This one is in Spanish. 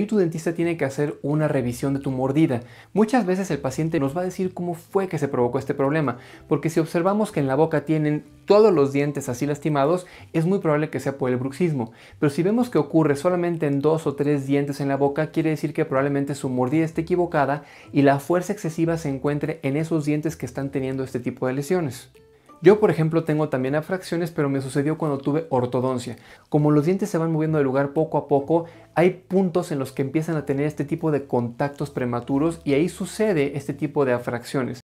tu dentista tiene que hacer una revisión de tu mordida. Muchas veces el paciente nos va a decir cómo fue que se provocó este problema, porque si observamos que en la boca tienen todos los dientes así lastimados, es muy probable que sea por el bruxismo. Pero si vemos que ocurre solamente en 2 o 3 dientes en la boca, quiere decir que probablemente su mordida esté equivocada y la fuerza excesiva se encuentre en esos dientes que están teniendo este tipo de lesiones. Yo, por ejemplo, tengo también afracciones, pero me sucedió cuando tuve ortodoncia. Como los dientes se van moviendo de lugar poco a poco, hay puntos en los que empiezan a tener este tipo de contactos prematuros y ahí sucede este tipo de afracciones.